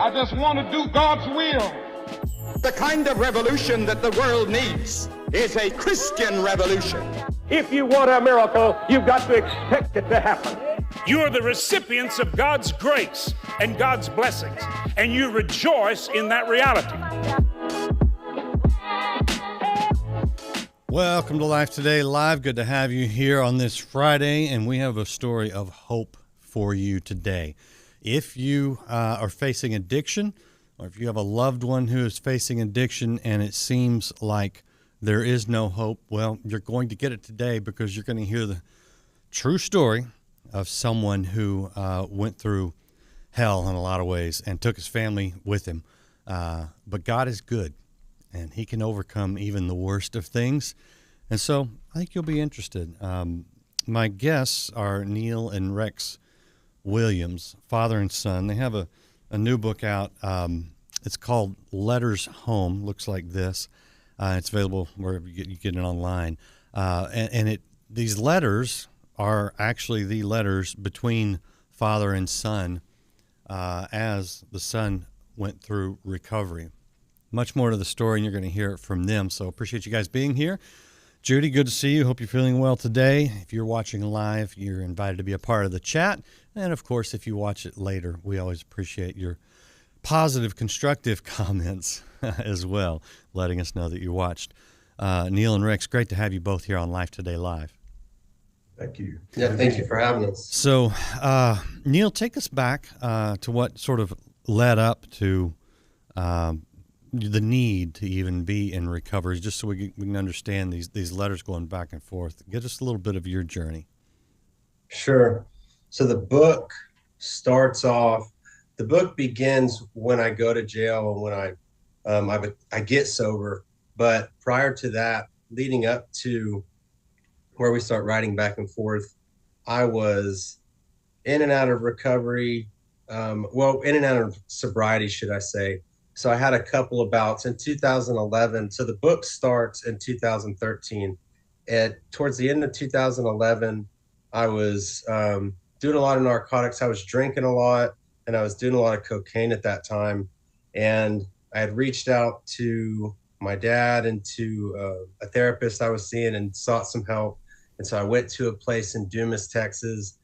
I just want to do God's will. The kind of revolution that the world needs is a Christian revolution. If you want a miracle, you've got to expect it to happen. You are the recipients of God's grace and God's blessings, and you rejoice in that reality. Welcome to Life Today Live. Good to have you here on this Friday, and we have a story of hope for you today. If you are facing addiction, or if you have a loved one who is facing addiction and it seems like there is no hope, well, you're going to get it today because you're going to hear the true story of someone who went through hell in a lot of ways and took his family with him. But God is good, and he can overcome even the worst of things. And so I think you'll be interested. My guests are Neal and Rex Williams, father and son. They have a new book out. It's called Letters Home. Looks like this. It's available wherever you get it online. And these letters are actually the letters between father and son as the son went through recovery. Much more to the story, and you're going to hear it from them. So appreciate you guys being here. Judy, good to see you. Hope you're feeling well today. If you're watching live, you're invited to be a part of the chat. And, of course, if you watch it later, we always appreciate your positive, constructive comments as well, letting us know that you watched. Neal and Rex, great to have you both here on Life Today Live. Thank you. Yeah, thank you for having us. So, Neal, take us back to what sort of led up to the need to even be in recovery, just so we can understand these letters going back and forth. Give us a little bit of your journey. Sure. So the book starts off, the book begins when I go to jail and when I get sober. But prior to that, leading up to where we start writing back and forth, I was in and out of recovery, in and out of sobriety, should I say. So I had a couple of bouts in 2011. So the book starts in 2013. Towards the end of 2011, I was doing a lot of narcotics. I was drinking a lot, and I was doing a lot of cocaine at that time. And I had reached out to my dad and to a therapist I was seeing and sought some help. And so I went to a place in Dumas, Texas,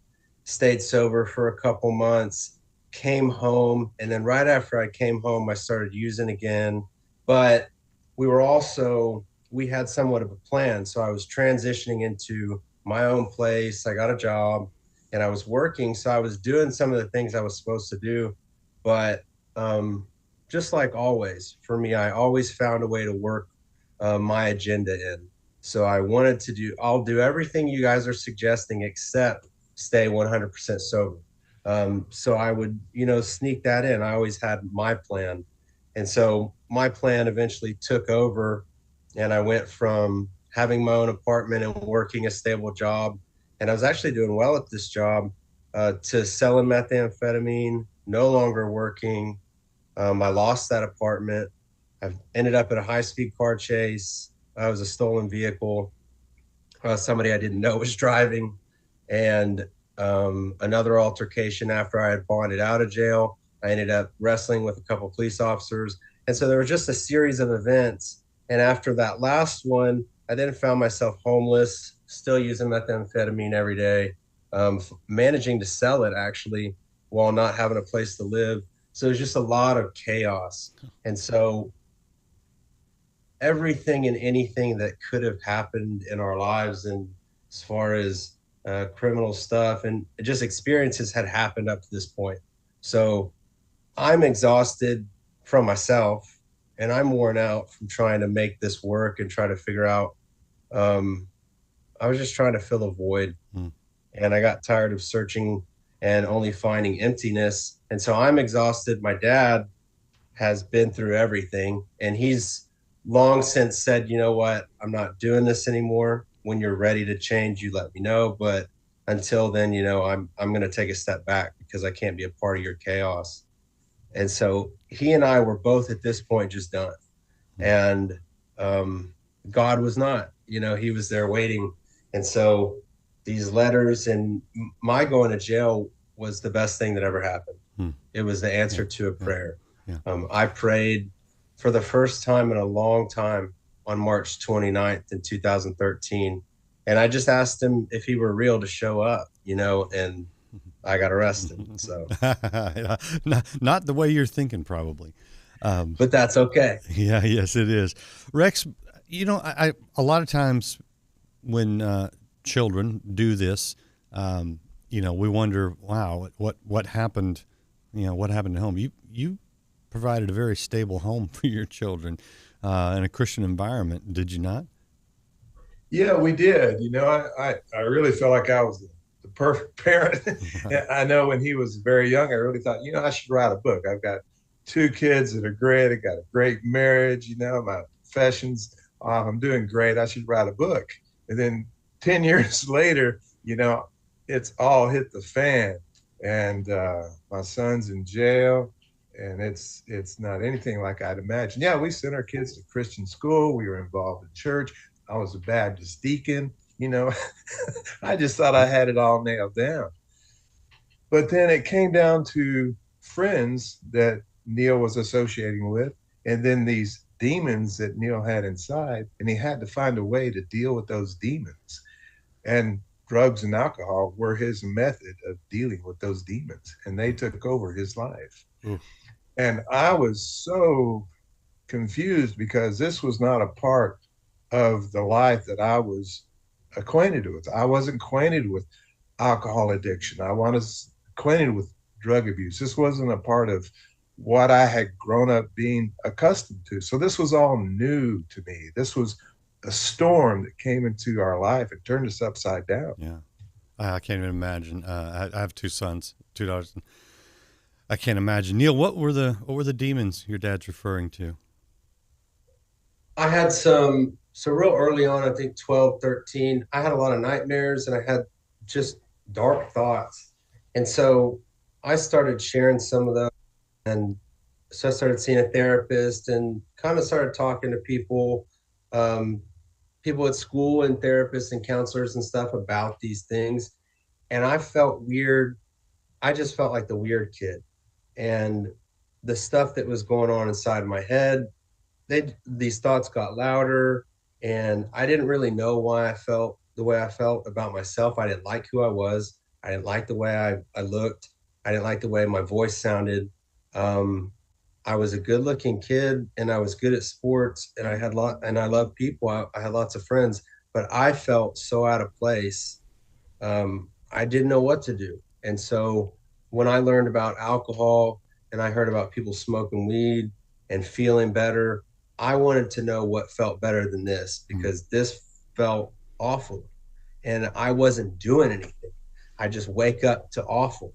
stayed sober for a couple months, came home, and then right after I came home, I started using again. But we had somewhat of a plan. So I was transitioning into my own place. I got a job and I was working. So I was doing some of the things I was supposed to do. But just like always, for me, I always found a way to work my agenda in. So I wanted to I'll do everything you guys are suggesting except stay 100% sober. So I would, sneak that in. I always had my plan. And so my plan eventually took over, and I went from having my own apartment and working a stable job. And I was actually doing well at this job, to selling methamphetamine, no longer working. I lost that apartment. I ended up in a high-speed car chase. I was a stolen vehicle. Somebody I didn't know was driving. And another altercation after I had bonded out of jail. I ended up wrestling with a couple of police officers. And so there was just a series of events. And after that last one, I then found myself homeless, still using methamphetamine every day, managing to sell it actually while not having a place to live. So it was just a lot of chaos. And so everything and anything that could have happened in our lives, and as far as criminal stuff and just experiences had happened up to this point. So I'm exhausted from myself, and I'm worn out from trying to make this work and try to figure out, I was just trying to fill a void. And I got tired of searching and only finding emptiness. And so I'm exhausted. My dad has been through everything, and he's long since said, you know what, I'm not doing this anymore. When you're ready to change, you let me know. But until then, I'm going to take a step back because I can't be a part of your chaos. And so he and I were both at this point just done. And God was not, he was there waiting. And so these letters and my going to jail was the best thing that ever happened. It was the answer to a prayer. Yeah. I prayed for the first time in a long time on March 29th in 2013. And I just asked him if he were real to show up, and I got arrested. So, Not the way you're thinking, probably. but that's okay. Yeah, yes, it is. Rex, I a lot of times when children do this, we wonder, wow, what happened? What happened at home? You provided a very stable home for your children in a Christian environment, did you not? Yeah, we did. I really felt like I was the perfect parent. I know when he was very young, I really thought, I should write a book. I've got 2 kids that are great. I got a great marriage. My profession's off. I'm doing great. I should write a book. And then 10 years later, it's all hit the fan. And my son's in jail. And it's not anything like I'd imagined. Yeah, we sent our kids to Christian school. We were involved in church. I was a Baptist deacon. I just thought I had it all nailed down. But then it came down to friends that Neal was associating with, and then these demons that Neal had inside, and he had to find a way to deal with those demons. And drugs and alcohol were his method of dealing with those demons, and they took over his life. And I was so confused because this was not a part of the life that I was acquainted with. I wasn't acquainted with alcohol addiction. I was acquainted with drug abuse. This wasn't a part of what I had grown up being accustomed to. So this was all new to me. This was a storm that came into our life and turned us upside down. Yeah. I can't even imagine. I have 2 sons, 2 daughters. I can't imagine. Neal, what were the demons your dad's referring to? I had so real early on, I think 12, 13, I had a lot of nightmares and I had just dark thoughts. And so I started sharing some of those. And so I started seeing a therapist and kind of started talking to people at school and therapists and counselors and stuff about these things. And I felt weird. I just felt like the weird kid. And the stuff that was going on inside my head, these thoughts got louder, and I didn't really know why I felt the way I felt about myself. I didn't like who I was. I didn't like the way I looked. I didn't like the way my voice sounded. I was a good looking kid and I was good at sports and I loved people. I had lots of friends, but I felt so out of place. I didn't know what to do. And so when I learned about alcohol and I heard about people smoking weed and feeling better, I wanted to know what felt better than this, because this felt awful and I wasn't doing anything. I just wake up to awful,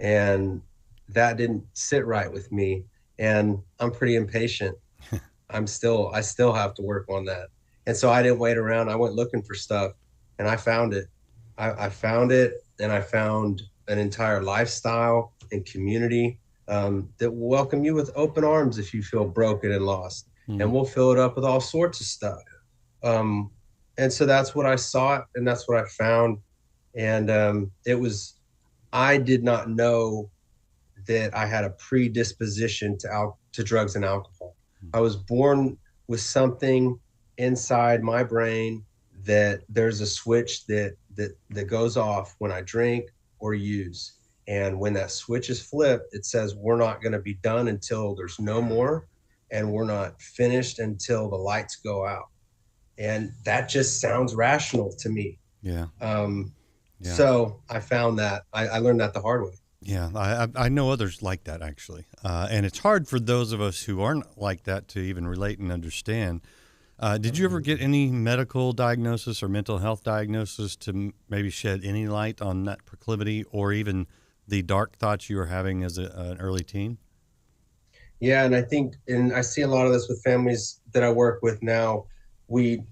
and that didn't sit right with me. And I'm pretty impatient. I still have to work on that. And so I didn't wait around. I went looking for stuff and I found it. I found it, and I found an entire lifestyle and community that will welcome you with open arms if you feel broken and lost. And we'll fill it up with all sorts of stuff. And so that's what I sought, and that's what I found. And I did not know that I had a predisposition to drugs and alcohol. I was born with something inside my brain that there's a switch that goes off when I drink or use. And when that switch is flipped, it says we're not going to be done until there's no more, and we're not finished until the lights go out. And that just sounds rational to me. Yeah. So I found that I learned that the hard way. Yeah, I know others like that, actually. And it's hard for those of us who aren't like that to even relate and understand. Did you ever get any medical diagnosis or mental health diagnosis to maybe shed any light on that proclivity or even the dark thoughts you were having as an early teen? Yeah, and I think, and I see a lot of this with families that I work with now. We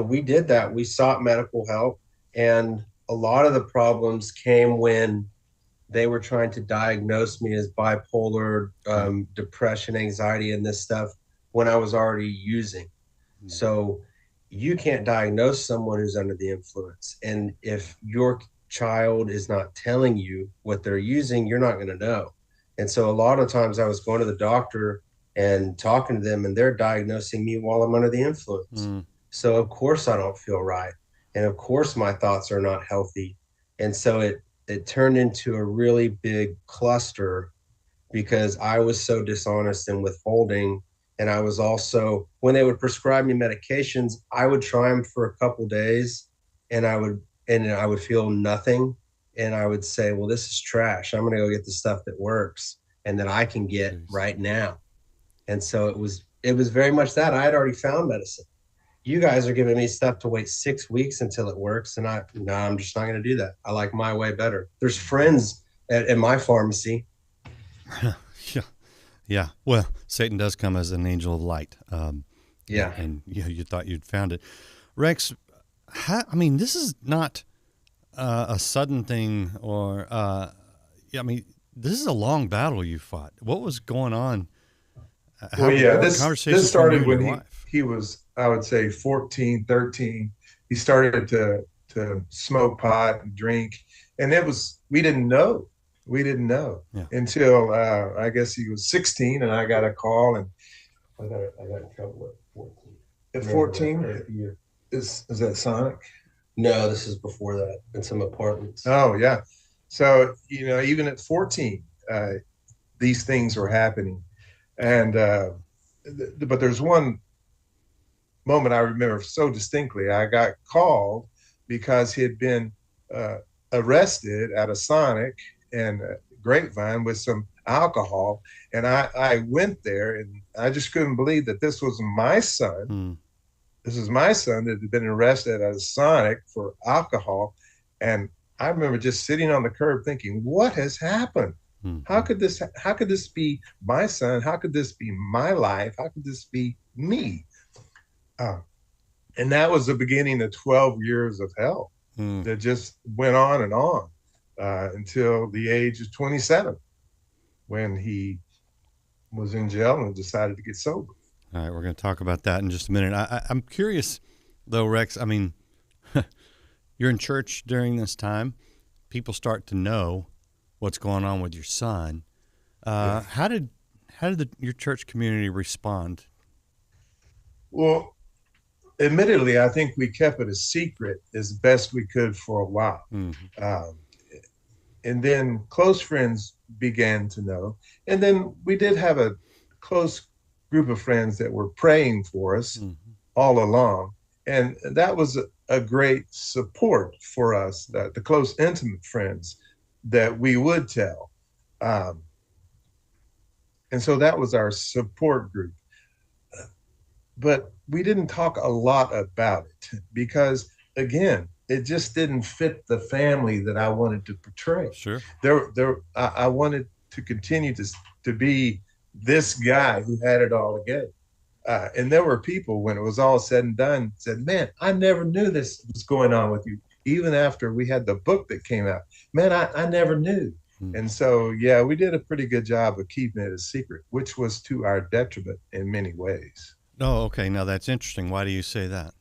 did that. We sought medical help, and a lot of the problems came when they were trying to diagnose me as bipolar, depression, anxiety, and this stuff when I was already using. So you can't diagnose someone who's under the influence. And if your child is not telling you what they're using, you're not going to know. And so a lot of times I was going to the doctor and talking to them, and they're diagnosing me while I'm under the influence. So of course I don't feel right. And of course my thoughts are not healthy. And so it turned into a really big cluster because I was so dishonest and withholding. And I was also, when they would prescribe me medications, I would try them for a couple days and I would feel nothing. And I would say, well, this is trash. I'm going to go get the stuff that works and that I can get right now. And so it was very much that. I had already found medicine. You guys are giving me stuff to wait 6 weeks until it works. And I'm just not going to do that. I like my way better. There's friends at my pharmacy. Yeah. Well, Satan does come as an angel of light. Yeah. And you thought you'd found it. Rex, this is not a sudden thing or, this is a long battle you fought. What was going on? This started when he was, I would say, 14, 13. He started to smoke pot and drink. And we didn't know. Until I guess he was 16 and I got a call and I got in trouble at 14. At 14? Is that Sonic? No, this is before that in some apartments. Oh, yeah. So, even at 14, these things were happening. And, but there's one moment I remember so distinctly. I got called because he had been arrested at a Sonic and Grapevine with some alcohol. And I went there and I just couldn't believe that this was my son. This is my son that had been arrested at a Sonic for alcohol. And I remember just sitting on the curb thinking, what has happened? How could this be my son? How could this be my life? How could this be me? And that was the beginning of 12 years of hell that just went on and on until the age of 27, when he was in jail and decided to get sober. All right, we're going to talk about that in just a minute. I'm curious, though, Rex. You're in church during this time. People start to know what's going on with your son. How did your church community respond? Well, admittedly, I think we kept it a secret as best we could for a while. And then close friends began to know. And then we did have a close group of friends that were praying for us all along. And that was a great support for us, the close, intimate friends that we would tell. And so that was our support group. But we didn't talk a lot about it because, again, it just didn't fit the family that I wanted to portray. Sure. I wanted to continue to be this guy who had it all together. And there were people, when it was all said and done, said, man, I never knew this was going on with you. Even after we had the book that came out, man, I never knew. And so, yeah, we did a pretty good job of keeping it a secret, which was to our detriment in many ways. Oh, okay. Now that's interesting. Why do you say that?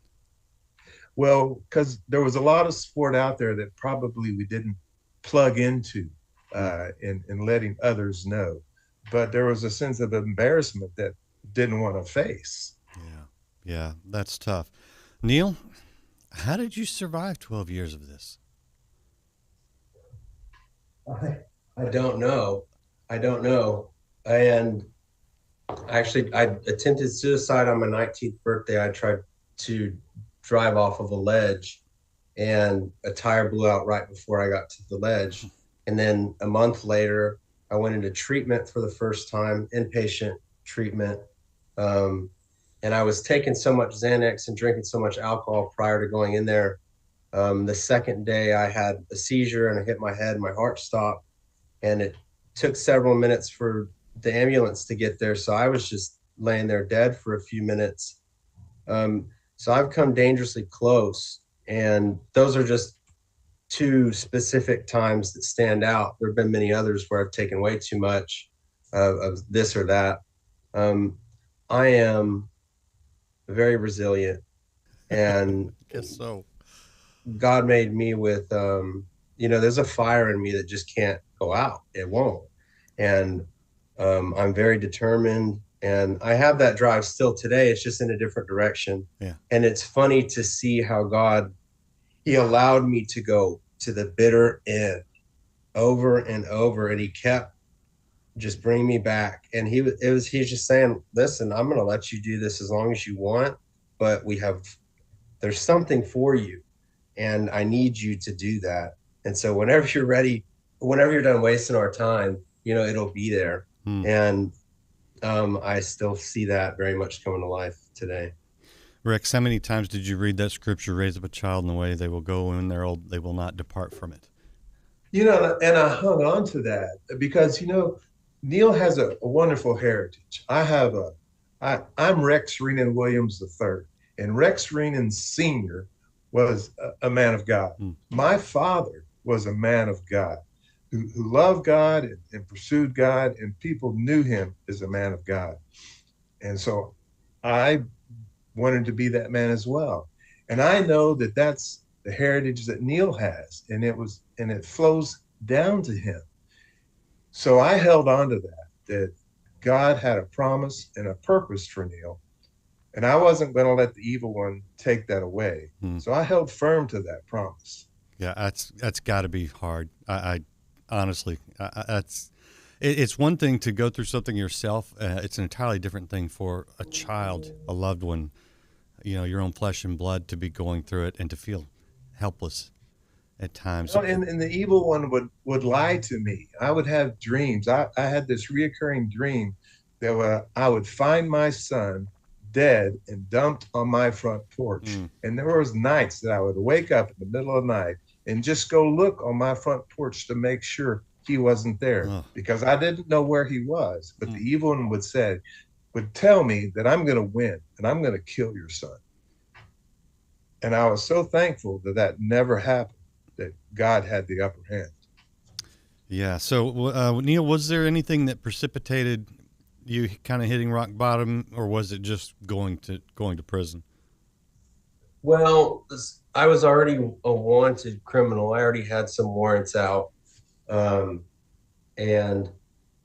Well, because there was a lot of support out there that probably we didn't plug into in letting others know. But there was a sense of embarrassment that didn't want to face. Yeah, that's tough. Neal, how did you survive 12 years of this? I don't know. And actually, I attempted suicide on my 19th birthday. I tried to drive off of a ledge and a tire blew out right before I got to the ledge. And then a month later, I went into treatment for the first time, inpatient treatment. And I was taking so much Xanax and drinking so much alcohol prior to going in there. The second day I had a seizure and I hit my head, my heart stopped, and it took several minutes for the ambulance to get there. So I was just laying there dead for a few minutes. So I've come dangerously close, and those are just two specific times that stand out. There have been many others where I've taken way too much of this or that. I am very resilient, and I guess so. God made me with, there's a fire in me that just can't go out. It won't. And I'm very determined, and I have that drive still today. It's just in a different direction. Yeah. And it's funny to see how God, he allowed me to go to the bitter end over and over, and he kept just bringing me back. And he's just saying, listen, I'm going to let you do this as long as you want, but there's something for you, and I need you to do that. And so whenever you're ready, whenever you're done wasting our time, it'll be there. And I still see that very much coming to life today. Rex, how many times did you read that scripture, raise up a child in the way they will go, and when they're old, they will not depart from it? And I hung on to that because, Neal has a wonderful heritage. I'm Rex Renan Williams III, and Rex Renan Sr. was a man of God. My father was a man of God who loved God and pursued God, and people knew him as a man of God. And so I wanted to be that man as well. And I know that that's the heritage that Neal has, and it flows down to him. So I held on to that God had a promise and a purpose for Neal, and I wasn't going to let the evil one take that away. So I held firm to that promise. Yeah, that's got to be hard. I honestly, it's one thing to go through something yourself. It's an entirely different thing for a child, a loved one, your own flesh and blood, to be going through it and to feel helpless at times. And the evil one would lie to me. I would have dreams. I had this reoccurring dream that I would find my son dead and dumped on my front porch. And there was nights that I would wake up in the middle of the night and just go look on my front porch to make sure he wasn't there, because I didn't know where he was. But the evil one would tell me that I'm going to win and I'm going to kill your son. And I was so thankful that never happened, that God had the upper hand. Yeah. So, Neal, was there anything that precipitated you kind of hitting rock bottom, or was it just going to prison? Well, I was already a wanted criminal. I already had some warrants out, and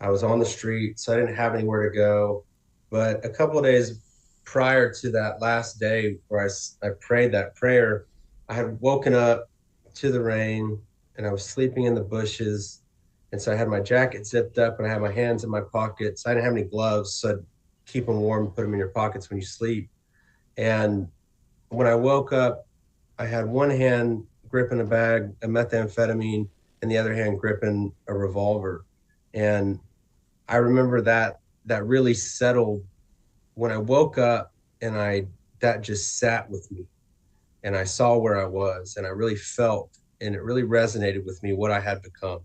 I was on the street, so I didn't have anywhere to go. But a couple of days prior to that last day where I prayed that prayer, I had woken up to the rain, and I was sleeping in the bushes. And so I had my jacket zipped up, and I had my hands in my pockets. I didn't have any gloves, so I'd keep them warm and put them in your pockets when you sleep. And when I woke up, I had one hand gripping a bag of methamphetamine and the other hand gripping a revolver. And I remember that really settled when I woke up, and that just sat with me, and I saw where I was, and I really felt, and it really resonated with me what I had become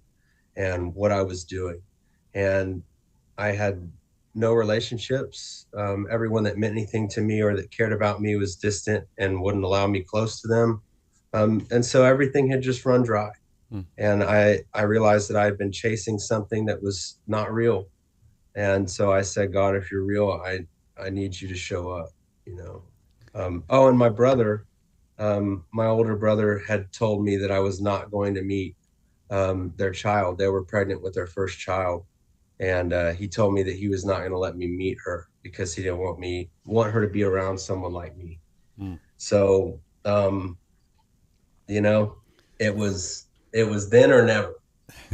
and what I was doing. And I had no relationships. Everyone that meant anything to me or that cared about me was distant and wouldn't allow me close to them. And so everything had just run dry. And I realized that I had been chasing something that was not real. And so I said, God, if you're real, I need you to show up, and my brother, my older brother, had told me that I was not going to meet their child. They were pregnant with their first child. And he told me that he was not going to let me meet her because he didn't want her to be around someone like me. So, it was then or never.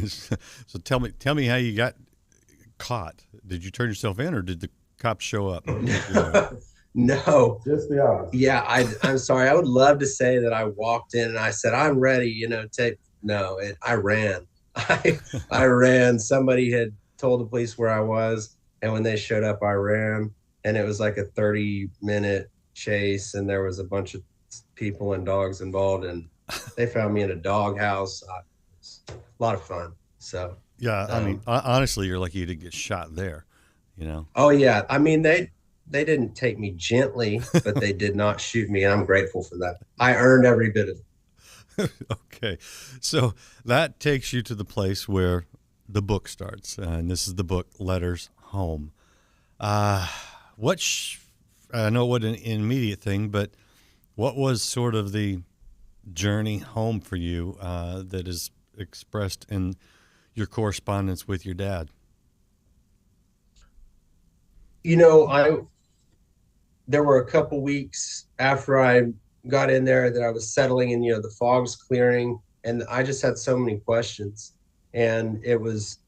So tell me how you got caught. Did you turn yourself in, or did the cops show up? No, just the opposite. Yeah, I'm sorry. I would love to say that I walked in and I said, I'm ready, I ran. I ran. Somebody had told the police where I was, and when they showed up, I ran. And it was like a 30-minute chase, and there was a bunch of people and dogs involved, and they found me in a dog house. It was a lot of fun. So yeah, I mean, honestly, you're lucky you didn't get shot there, Oh yeah, I mean they didn't take me gently, but they did not shoot me, and I'm grateful for that. I earned every bit of it. Okay, so that takes you to the place where the book starts, and this is the book Letters Home. I know it wasn't an immediate thing, but what was sort of the journey home for you that is expressed in your correspondence with your dad? There were a couple weeks after I got in there that I was settling and, the fog's clearing, and I just had so many questions. And it was,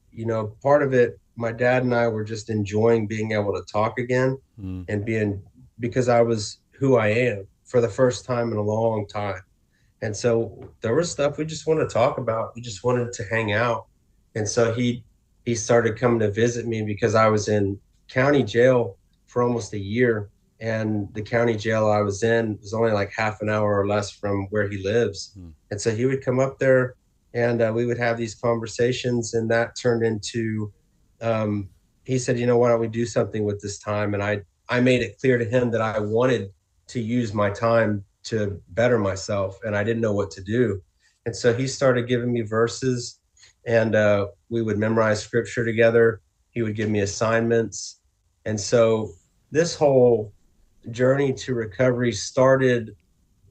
part of it, my dad and I were just enjoying being able to talk again and because I was who I am for the first time in a long time. And so there was stuff we just wanted to talk about. We just wanted to hang out. And so he started coming to visit me because I was in county jail for almost a year. And the county jail I was in was only like half an hour or less from where he lives. And so he would come up there and we would have these conversations. And that turned into, he said, why don't we do something with this time? And I made it clear to him that I wanted to use my time to better myself, and I didn't know what to do. And so he started giving me verses, and we would memorize scripture together. He would give me assignments. And so this whole journey to recovery started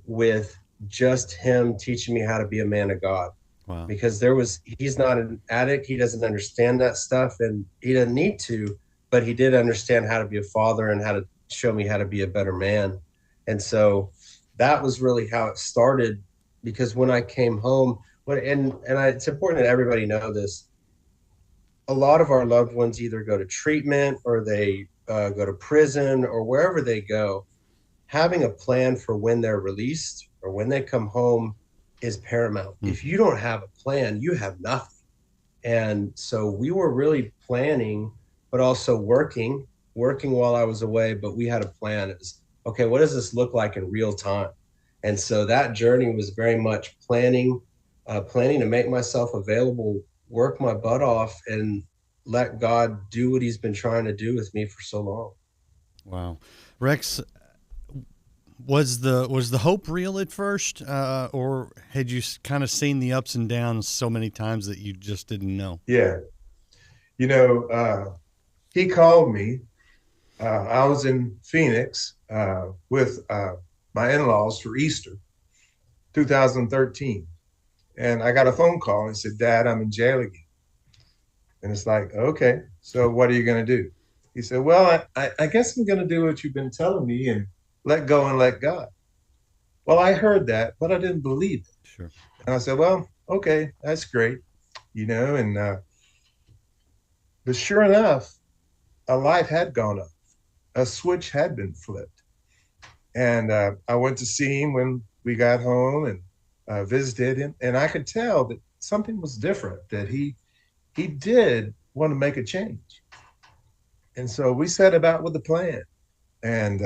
with just him teaching me how to be a man of God. Wow. Because he's not an addict. He doesn't understand that stuff, and he doesn't need to, but he did understand how to be a father and how to show me how to be a better man. And so that was really how it started, because when I came home, it's important that everybody know this. A lot of our loved ones either go to treatment or they go to prison or wherever they go. Having a plan for when they're released or when they come home is paramount. If you don't have a plan, you have nothing. And so we were really planning, but also working while I was away. But we had a plan. It was, okay, what does this look like in real time? And so that journey was very much planning to make myself available, work my butt off, and let God do what he's been trying to do with me for so long. Wow. Rex, was the hope real at first, or had you kind of seen the ups and downs so many times that you just didn't know? Yeah. He called me. I was in Phoenix with my in-laws for Easter 2013. And I got a phone call and said, Dad, I'm in jail again. And it's like, okay, so what are you going to do? He said, well, I guess I'm going to do what you've been telling me and let go and let God. Well, I heard that, but I didn't believe it. Sure. And I said, well, okay, that's great. But sure enough, a light had gone up. A switch had been flipped. And I went to see him when we got home and visited him. And I could tell that something was different, that he did want to make a change. And so we set about with a plan. And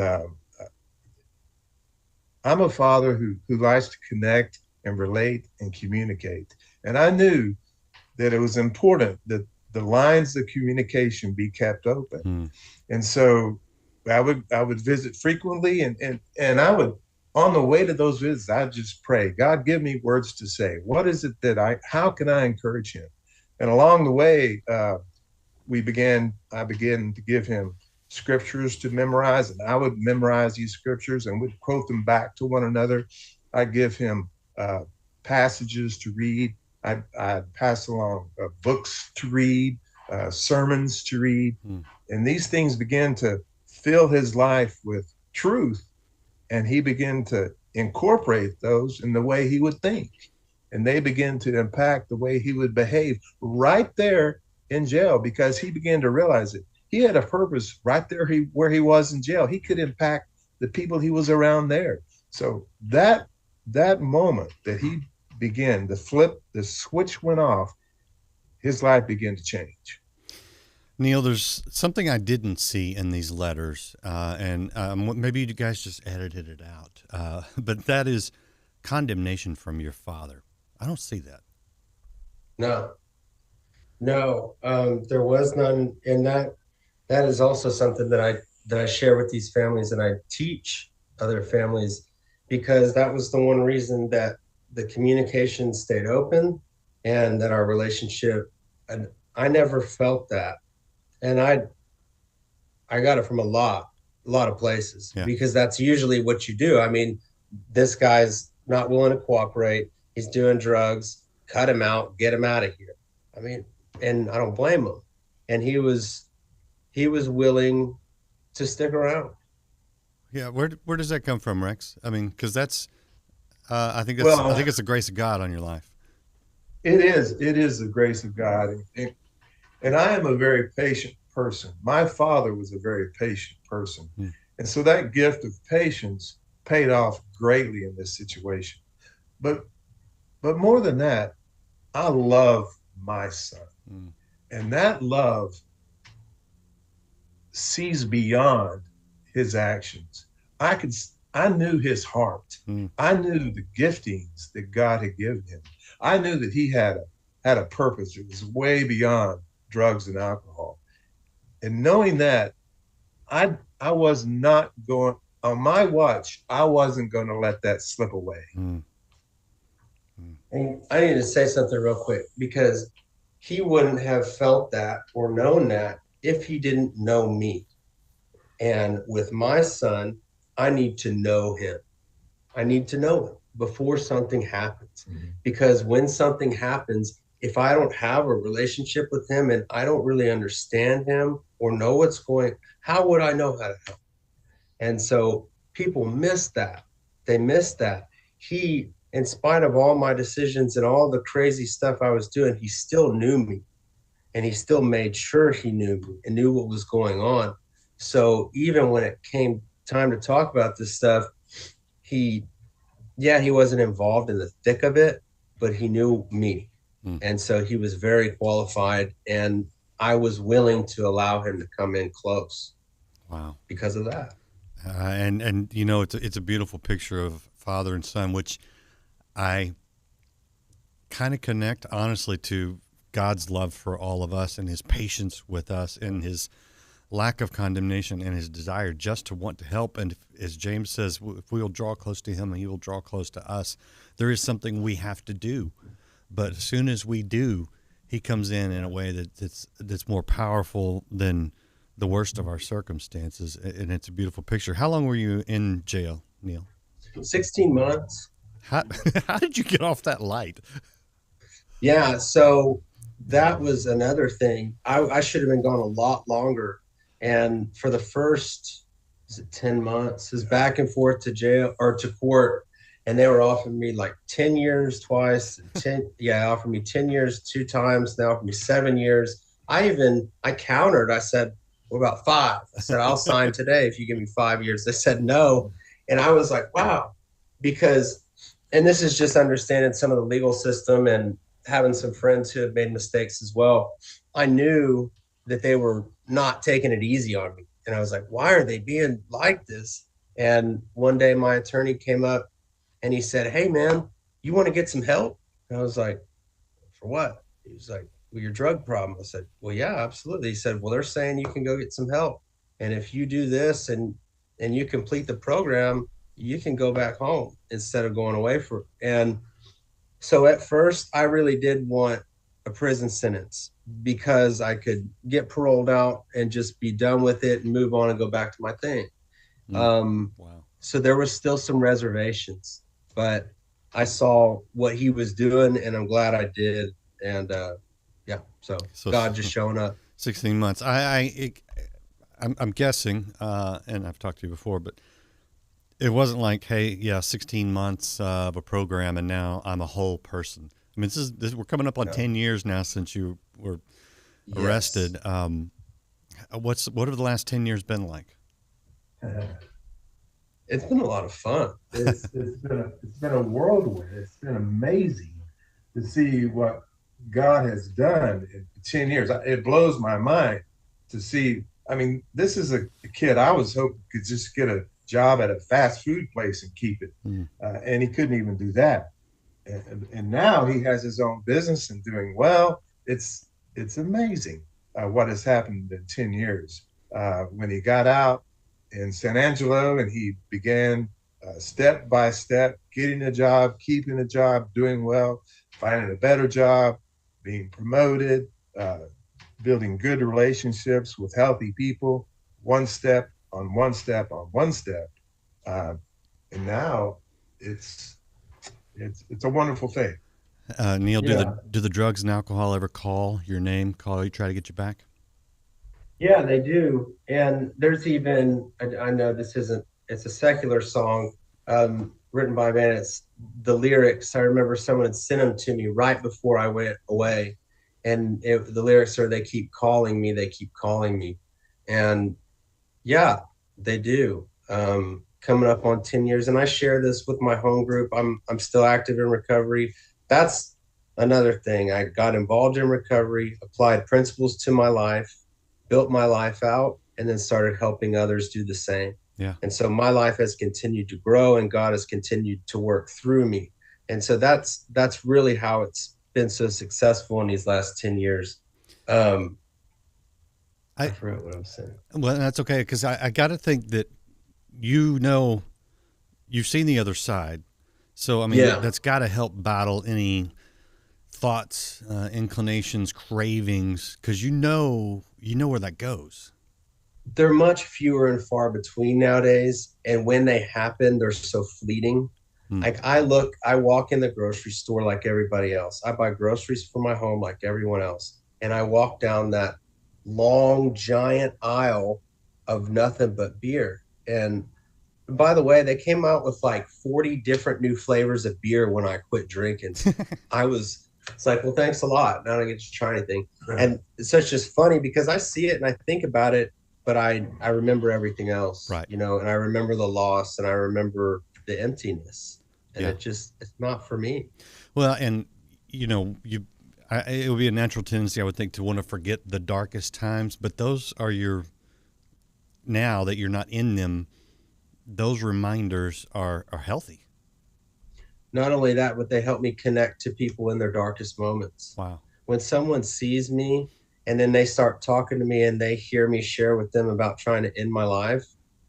I'm a father who likes to connect and relate and communicate. And I knew that it was important that the lines of communication be kept open. And so I would visit frequently, and I would, on the way to those visits, I'd just pray, God, give me words to say. What is it how can I encourage him? And along the way, I began to give him scriptures to memorize, and I would memorize these scriptures and we'd quote them back to one another. I'd give him passages to read. I'd pass along books to read, sermons to read. And these things began to fill his life with truth, and he began to incorporate those in the way he would think, and they began to impact the way he would behave right there in jail, because he began to realize it. He had a purpose right there where he was in jail. He could impact the people he was around there. So that moment that he began to flip, the switch went off, his life began to change. Neal, there's something I didn't see in these letters, and maybe you guys just edited it out, but that is condemnation from your father. I don't see that. No, there was none. And that is also something that I share with these families, and I teach other families, because that was the one reason that the communication stayed open and that our relationship, and I never felt that. And I got it from a lot of places, because that's usually what you do. I mean, this guy's not willing to cooperate. He's doing drugs. Cut him out. Get him out of here. I mean, and I don't blame him. And he was willing to stick around. Yeah, where does that come from, Rex? I mean, because that's I think it's the grace of God on your life. It is the grace of God, and I am a very patient person. My father was a very patient person, and so that gift of patience paid off greatly in this situation. But more than that, I love my son, and that love sees beyond his actions. I knew his heart. I knew the giftings that God had given him. I knew that he had a purpose that was way beyond drugs and alcohol. And knowing that, I was not going on my watch. I wasn't going to let that slip away. And I need to say something real quick, because he wouldn't have felt that or known that if he didn't know me. And with my son, I need to know him. I need to know him before something happens. Because when something happens, if I don't have a relationship with him and I don't really understand him or know what's going, how would I know how to help? And so people miss that. They miss that. He, in spite of all my decisions and all the crazy stuff I was doing, he still knew me. And he still made sure he knew me and knew what was going on. So even when it came time to talk about this stuff, he wasn't involved in the thick of it, but he knew me. And so he was very qualified, and I was willing to allow him to come in close. Wow. Because of that. And you know, it's a beautiful picture of father and son, which I kind of connect honestly to God's love for all of us and his patience with us and his lack of condemnation and his desire just to want to help. And as James says, if we will draw close to him, he will draw close to us. There is something we have to do. But as soon as we do, he comes in a way that's more powerful than the worst of our circumstances. And it's a beautiful picture. How long were you in jail, Neal? 16 months. How did you get off that light? Yeah, so that was another thing. I should have been gone a lot longer. And for the first 10 months, is back and forth to jail or to court. And they were offering me like 10 years twice. Offered me 10 years 2 times. They offered me 7 years. I countered. I said, what about 5? I said, I'll sign today if you give me 5 years. They said no. And I was like, wow. Because, and this is just understanding some of the legal system and having some friends who have made mistakes as well. I knew that they were not taking it easy on me. And I was like, why are they being like this? And one day my attorney came up and he said, hey man, you want to get some help? And I was like, for what? He was like, well, your drug problem. I said, well, yeah, absolutely. He said, well, they're saying you can go get some help. And if you do this and you complete the program, you can go back home instead of going away for it. And so at first I really did want a prison sentence because I could get paroled out and just be done with it and move on and go back to my thing. Wow. So there was still some reservations, but I saw what he was doing and I'm glad I did. And so God just showing up. 16 months. I'm guessing, and I've talked to you before, but it wasn't like, hey, 16 months of a program and now I'm a whole person. I mean, we're coming up on 10 years now since you were arrested. What have the last 10 years been like? It's been a lot of fun. It's been a whirlwind. It's been amazing to see what God has done in 10 years. It blows my mind to see. I mean, this is a kid I was hoping could just get a job at a fast food place and keep it, and he couldn't even do that. And now he has his own business and doing well. It's amazing what has happened in 10 years. When he got out in San Angelo and he began step by step, getting a job, keeping a job, doing well, finding a better job, being promoted, building good relationships with healthy people, one step on one step on one step. And now it's a wonderful thing. Neal, do the drugs and alcohol ever call your name, call you, try to get you back? Yeah, they do. And there's even, I know this isn't, it's a secular song written by a man. It's the lyrics. I remember someone had sent them to me right before I went away. And the lyrics are, they keep calling me, they keep calling me. And yeah, they do. Coming up on 10 years. And I share this with my home group. I'm still active in recovery. That's another thing. I got involved in recovery, applied principles to my life, built my life out, and then started helping others do the same. Yeah. And so my life has continued to grow and God has continued to work through me. And so that's really how it's been so successful in these last 10 years. I forgot what I was saying. Well, that's okay, because I got to think that you've seen the other side. So, I mean, Yeah. that's got to help battle any thoughts, inclinations, cravings, because you know where that goes. They're much fewer and far between nowadays. And when they happen, they're so fleeting. Like I walk in the grocery store like everybody else. I buy groceries for my home like everyone else. And I walk down that long, giant aisle of nothing but beer. And by the way, they came out with like 40 different new flavors of beer when I quit drinking. It's like, well, thanks a lot. Now I don't get to try anything. Right. And it's just funny because I see it and I think about it, but I remember everything else, right? And I remember the loss and I remember the emptiness, and it's not for me. Well, and it would be a natural tendency, I would think, to want to forget the darkest times, but those are now that you're not in them, those reminders are healthy. Not only that, but they help me connect to people in their darkest moments. Wow. When someone sees me and then they start talking to me and they hear me share with them about trying to end my life,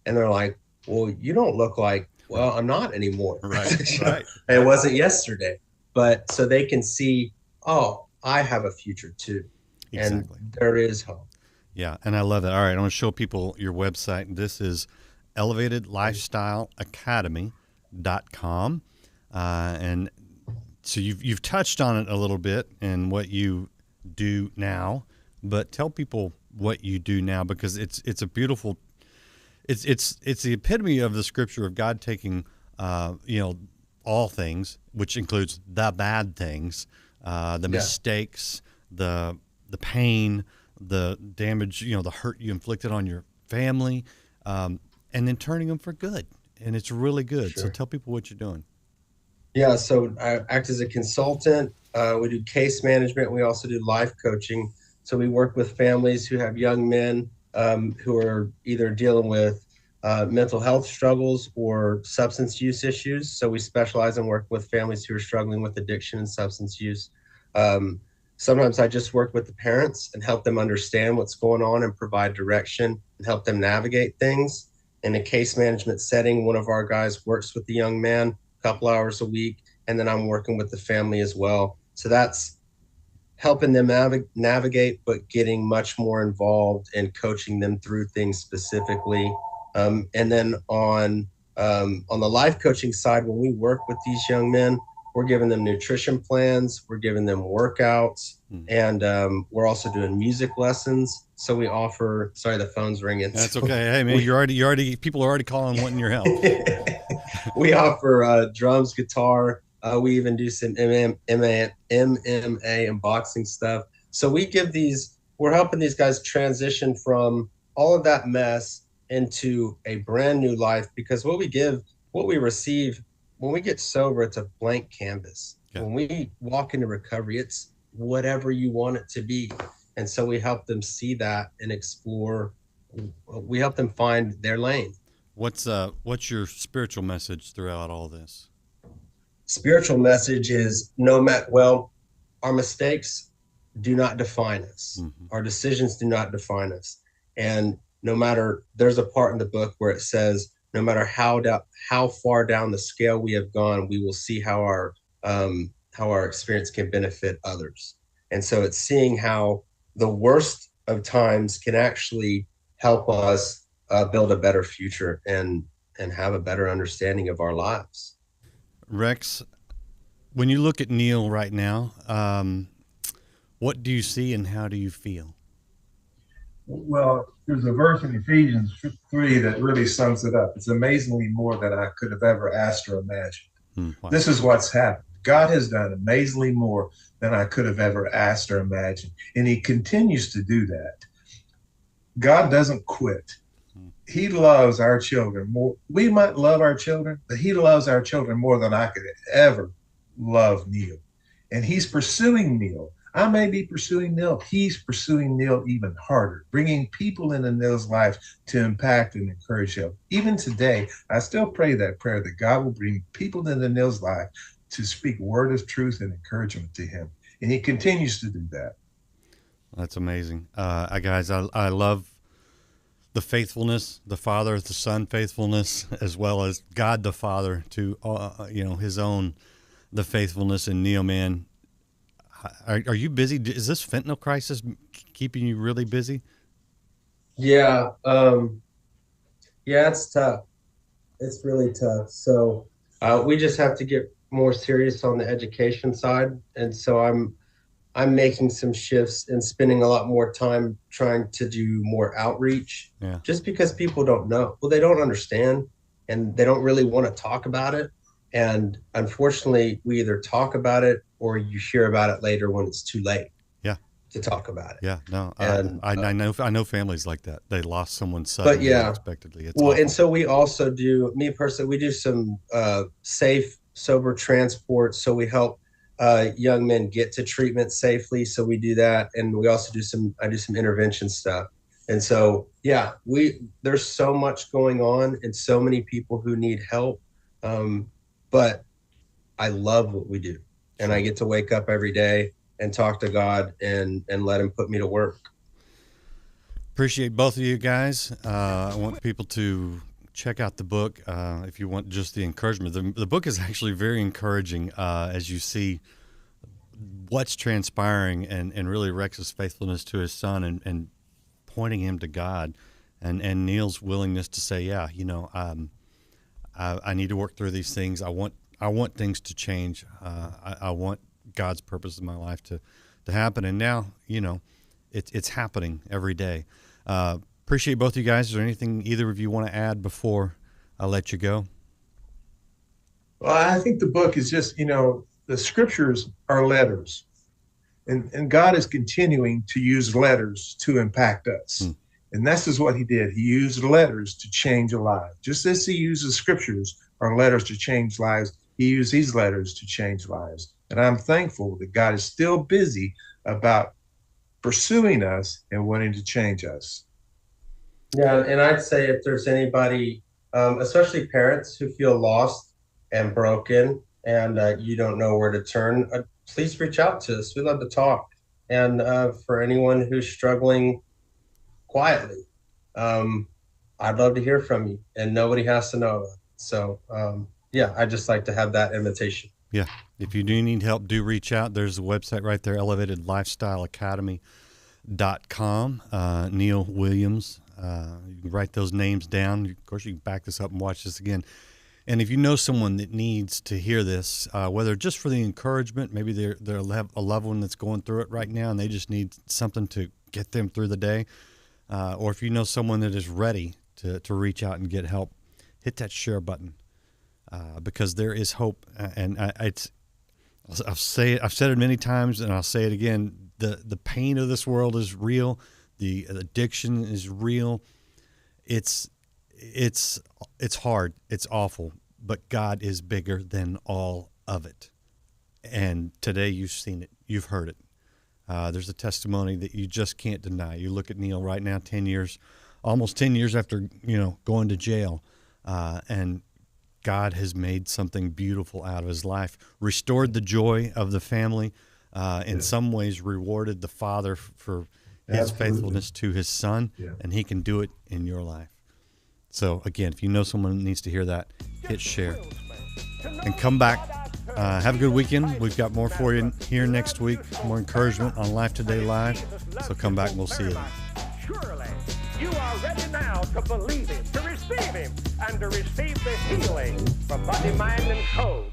and they're like, well, you don't look like, well, I'm not anymore. Right. Right. It wasn't yesterday. But so they can see, oh, I have a future too. Exactly. And there is hope. Yeah. And I love that. All right. I'm going to show people your website. This is elevatedlifestyleacademy.com. And so you've touched on it a little bit and what you do now, but tell people what you do now, because it's a beautiful, it's the epitome of the scripture of God taking, all things, which includes the bad things, the mistakes, the pain, the damage, the hurt you inflicted on your family, and then turning them for good. And it's really good. Sure. So tell people what you're doing. Yeah, so I act as a consultant. We do case management. We also do life coaching. So we work with families who have young men who are either dealing with mental health struggles or substance use issues. So we specialize in working with families who are struggling with addiction and substance use. Sometimes I just work with the parents and help them understand what's going on and provide direction and help them navigate things. In a case management setting, one of our guys works with the young man a couple hours a week, and then I'm working with the family as well. So that's helping them navigate, but getting much more involved in coaching them through things specifically. And then on the life coaching side, when we work with these young men, we're giving them nutrition plans, we're giving them workouts, and we're also doing music lessons. So we offer, sorry, the phone's ringing. That's okay. Hey man, people are already calling wanting your help. We offer drums, guitar. We even do some MMA and boxing stuff. So we're helping these guys transition from all of that mess into a brand new life, because what we receive when we get sober, it's a blank canvas. Yeah. When we walk into recovery, it's whatever you want it to be. And so we help them see that and explore. We help them find their lane. What's your spiritual message throughout all this? Spiritual message is our mistakes do not define us. Mm-hmm. Our decisions do not define us. And there's a part in the book where it says, no matter how far down the scale we have gone, we will see how our experience can benefit others. And so it's seeing how the worst of times can actually help us build a better future and have a better understanding of our lives. Rex, when you look at Neal right now, what do you see and how do you feel? Well, there's a verse in Ephesians 3 that really sums it up. It's amazingly more than I could have ever asked or imagined. Wow. This is what's happened. God has done amazingly more than I could have ever asked or imagined. And he continues to do that. God doesn't quit. He loves our children more. We might love our children, but he loves our children more than I could ever love Neal. And he's pursuing Neal. I may be pursuing Neal. He's pursuing Neal even harder, bringing people into Neal's life to impact and encourage him. Even today, I still pray that prayer that God will bring people into Neal's life to speak word of truth and encouragement to him. And he continues to do that. That's amazing. Guys, I love the faithfulness, the Father, the Son faithfulness, as well as God the Father to, his own, the faithfulness in Neal, man. Are you busy? Is this fentanyl crisis keeping you really busy? Yeah. It's tough. It's really tough. So we just have to get more serious on the education side. And so I'm making some shifts and spending a lot more time trying to do more outreach, just because people don't know. Well, they don't understand and they don't really want to talk about it. And unfortunately, we either talk about it or you hear about it later when it's too late to talk about it. Yeah, no, and, I know families like that. They lost someone suddenly, unexpectedly. It's awful. And so we also do, me personally, we do some safe, sober transport. So we help young men get to treatment safely. So we do that. And we also I do some intervention stuff. And so, there's so much going on and so many people who need help. But I love what we do. And I get to wake up every day and talk to God and let him put me to work. Appreciate both of you guys. I want people to check out the book if you want just the encouragement. The book is actually very encouraging as you see what's transpiring and really Rex's faithfulness to his son and pointing him to God and Neal's willingness to say, I need to work through these things. I want things to change. I want God's purpose in my life to happen. And now, it's happening every day. Appreciate both of you guys. Is there anything either of you want to add before I let you go? Well, I think the book is just, the scriptures are letters. And God is continuing to use letters to impact us. And this is what he did. He used letters to change a life. Just as he uses scriptures or letters to change lives, he used these letters to change lives. And I'm thankful that God is still busy about pursuing us and wanting to change us. Yeah, and I'd say if there's anybody, especially parents who feel lost and broken and you don't know where to turn, please reach out to us. We love to talk. And for anyone who's struggling quietly, I'd love to hear from you, and nobody has to know. So, I just like to have that invitation. Yeah. If you do need help, do reach out. There's a website right there, elevatedlifestyleacademy.com. Neal Williams. You can write those names down. Of course, you can back this up and watch this again. And if you know someone that needs to hear this, whether just for the encouragement, maybe they're a loved one that's going through it right now and they just need something to get them through the day, or if you know someone that is ready to reach out and get help, hit that share button. Because there is hope, and I've said it many times, and I'll say it again. The pain of this world is real. The addiction is real. It's hard. It's awful. But God is bigger than all of it. And today you've seen it. You've heard it. There's a testimony that you just can't deny. You look at Neal right now, almost 10 years after going to jail, and God has made something beautiful out of his life, restored the joy of the family, in some ways rewarded the father for his faithfulness to his son, and he can do it in your life. So again, if you know someone that needs to hear that, hit share. And come back. Have a good weekend. We've got more for you here next week, more encouragement on Life Today Live. So come back and we'll see you then. Surely you are ready now to believe him, to receive him, and to receive the healing from body, mind, and soul.